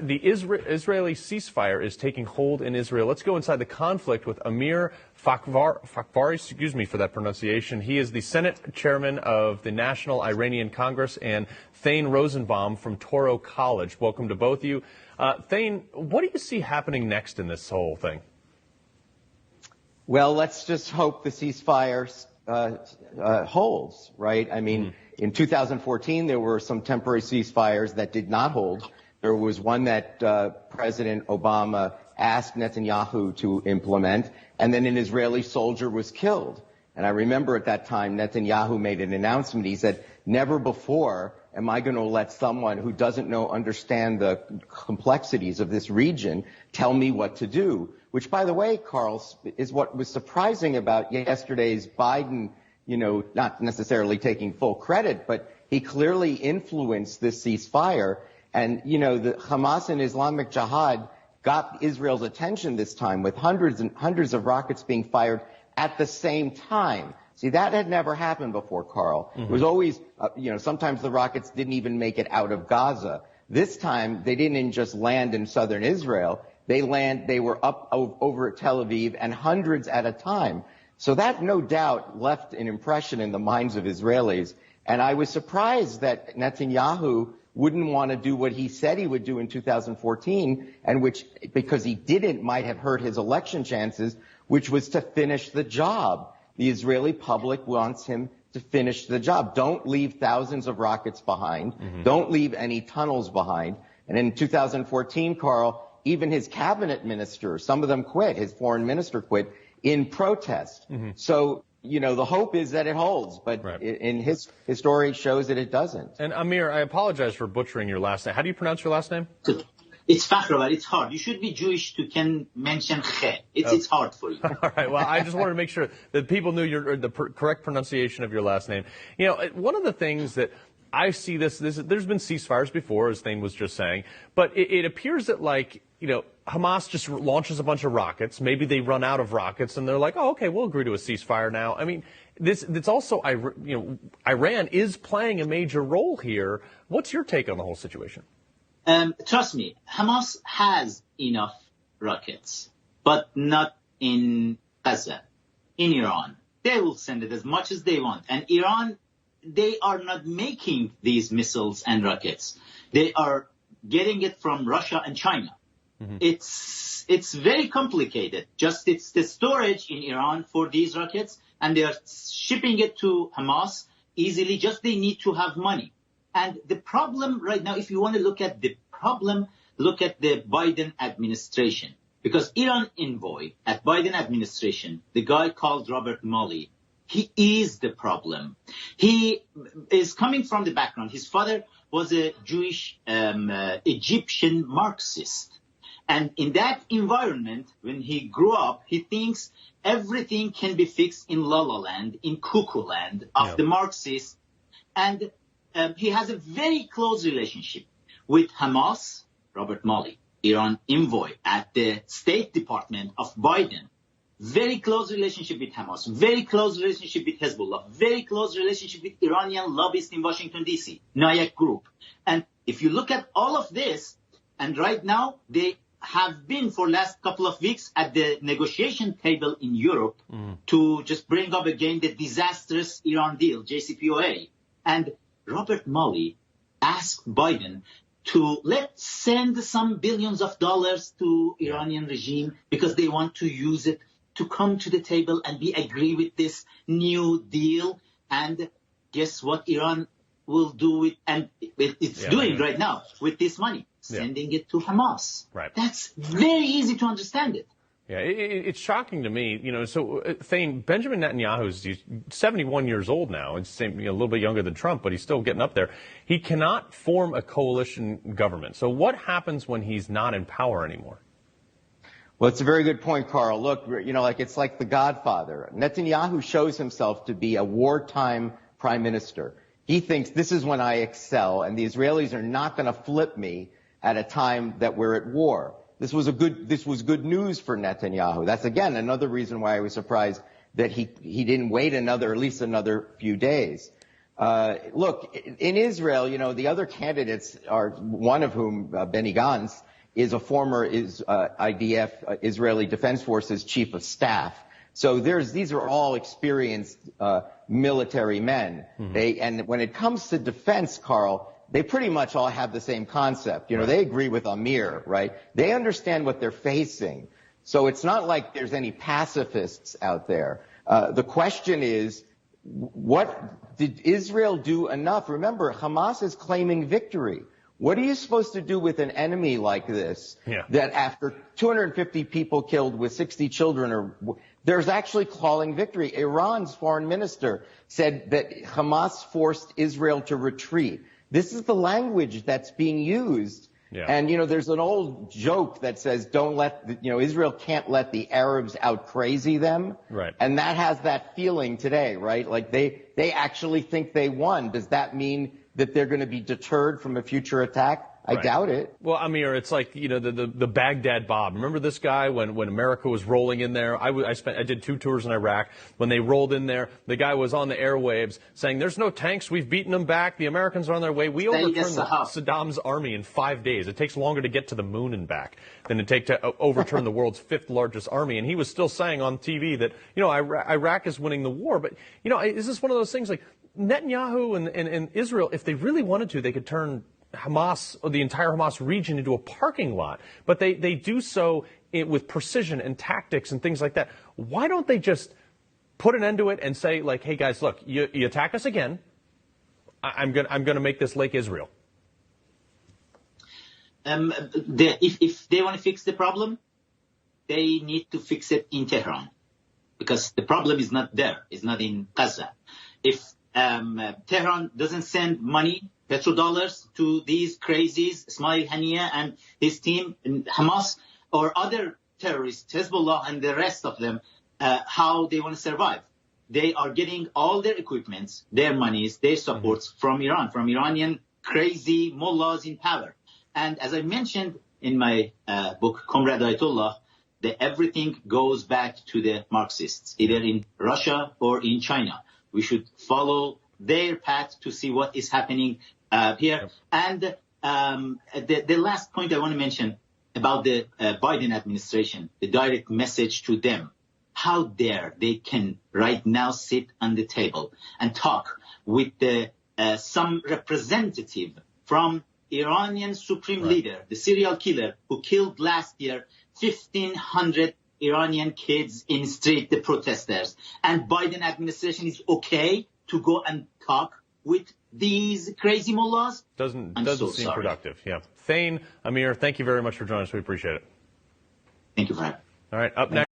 Israeli ceasefire is taking hold in Israel. Let's go inside the conflict with Amir Fakhari, excuse me for that pronunciation. He is the Senate chairman of the National Iranian Congress, and Thane Rosenbaum from Toro College. Welcome to both of you. Thane, what do you see happening next in this whole thing? Well, let's just hope the ceasefire holds, right? I mean, in 2014, there were some temporary ceasefires that did not hold. There was one that President Obama asked Netanyahu to implement, and then an Israeli soldier was killed. And I remember at that time, Netanyahu made an announcement. He said, never before am I going to let someone who doesn't understand the complexities of this region tell me what to do. Which, by the way, Carl, is what was surprising about yesterday's Biden, not necessarily taking full credit, but he clearly influenced this ceasefire. And, the Hamas and Islamic Jihad got Israel's attention this time with hundreds and hundreds of rockets being fired at the same time. See, that had never happened before, Carl. It was always, sometimes the rockets didn't even make it out of Gaza. This time, they didn't just land in southern Israel. They were up over Tel Aviv, and hundreds at a time. So that, no doubt, left an impression in the minds of Israelis. And I was surprised that Netanyahu wouldn't want to do what he said he would do in 2014, and which, because he didn't, might have hurt his election chances, which was to finish the job. The Israeli public wants him to finish the job. Don't leave thousands of rockets behind. Don't leave any tunnels behind. And in 2014, Carl, even his cabinet minister, some of them quit. His foreign minister quit in protest. So, the hope is that it holds, but in his story shows that it doesn't. And Amir, I apologize for butchering your last name. How do you pronounce your last name? It's Fkhråور. It's hard. You should be Jewish to can mention Khe. It's hard for you. All right. Well, I just wanted to make sure that people knew the correct pronunciation of your last name. One of the things that I see there's been ceasefires before, as Thane was just saying, but it appears that, Hamas just launches a bunch of rockets. Maybe they run out of rockets, and they're like, oh, okay, we'll agree to a ceasefire now. I mean, it's also, Iran is playing a major role here. What's your take on the whole situation? Trust me, Hamas has enough rockets, but not in Gaza, in Iran. They will send it as much as they want. And Iran, they are not making these missiles and rockets. They are getting it from Russia and China. It's very complicated. It's the storage in Iran for these rockets, and they are shipping it to Hamas easily. Just they need to have money. And the problem right now, if you want to look at the problem, look at the Biden administration. Because Iran envoy at Biden administration, the guy called Robert Malley, he is the problem. He is coming from the background. His father was a Jewish Egyptian Marxist. And in that environment, when he grew up, he thinks everything can be fixed in La La Land, in Cuckoo Land of the Marxists. And he has a very close relationship with Hamas, Robert Malley, Iran envoy at the State Department of Biden. Very close relationship with Hamas, very close relationship with Hezbollah, very close relationship with Iranian lobbyists in Washington, D.C., Nayak Group. And if you look at all of this, and right now they have been for last couple of weeks at the negotiation table in Europe to just bring up again the disastrous Iran deal, JCPOA. And Robert Malley asked Biden to let's send some billions of dollars to Iranian regime because they want to use it to come to the table and we agree with this new deal. And guess what Iran will do with, and it's doing right now with this money, sending it to Hamas. Right. That's very easy to understand it. Yeah, it's shocking to me, so Thane, Benjamin Netanyahu is 71 years old now. It's a little bit younger than Trump, but he's still getting up there. He cannot form a coalition government. So what happens when he's not in power anymore? Well, it's a very good point, Carl. Look, it's like The Godfather. Netanyahu shows himself to be a wartime prime minister. He thinks this is when I excel, and the Israelis are not going to flip me at a time that we're at war. This was good news for Netanyahu. That's, again, another reason why I was surprised that he didn't wait at least another few days. Look, in Israel, the other candidates are, one of whom, Benny Gantz, is a former IDF, Israeli Defense Forces chief of staff. So these are all experienced military men. Mm-hmm. And when it comes to defense, Carl, they pretty much all have the same concept. Right. They agree with Amir, right? They understand what they're facing. So it's not like there's any pacifists out there. The question is, what did Israel do enough? Remember, Hamas is claiming victory. What are you supposed to do with an enemy like this? Yeah. That after 250 people killed with 60 children, there's actually calling victory. Iran's foreign minister said that Hamas forced Israel to retreat. This is the language that's being used. Yeah. And, there's an old joke that says, Israel can't let the Arabs out crazy them. Right. And that has that feeling today, right? Like they actually think they won. Does that mean that they're going to be deterred from a future attack? I doubt it. Well, Amir, it's like, the Baghdad Bob. Remember this guy when America was rolling in there? I did 2 tours in Iraq. When they rolled in there, the guy was on the airwaves saying, there's no tanks. We've beaten them back. The Americans are on their way. We overturned Saddam's army in 5 days. It takes longer to get to the moon and back than it takes to overturn the world's 5th largest army. And he was still saying on TV that, Iraq is winning the war. But, is this one of those things like Netanyahu and Israel, if they really wanted to, they could turn Hamas, or the entire Hamas region, into a parking lot. But they do so with precision and tactics and things like that. Why don't they just put an end to it and say, like, hey, guys, look, you attack us again, I'm gonna make this Lake Israel? If they want to fix the problem, they need to fix it in Tehran. Because the problem is not there. It's not in Gaza. If Tehran doesn't send money, petrodollars, to these crazies, Ismail Haniyeh and his team, and Hamas or other terrorists, Hezbollah and the rest of them, how they want to survive. They are getting all their equipments, their monies, their supports from Iran, from Iranian crazy mullahs in power. And as I mentioned in my book, Comrade Ayatollah, everything goes back to the Marxists, either in Russia or in China. We should follow their path to see what is happening here. And the last point I want to mention about the Biden administration, the direct message to them. How dare they can right now sit on the table and talk with some representative from Iranian supreme leader, the serial killer who killed last year 1,500 Iranian kids in street, the protesters. And Biden administration is okay to go and talk with these crazy mullahs? Doesn't seem productive. Yeah. Thane, Amir, thank you very much for joining us. We appreciate it. Thank you for having me. All right, up next.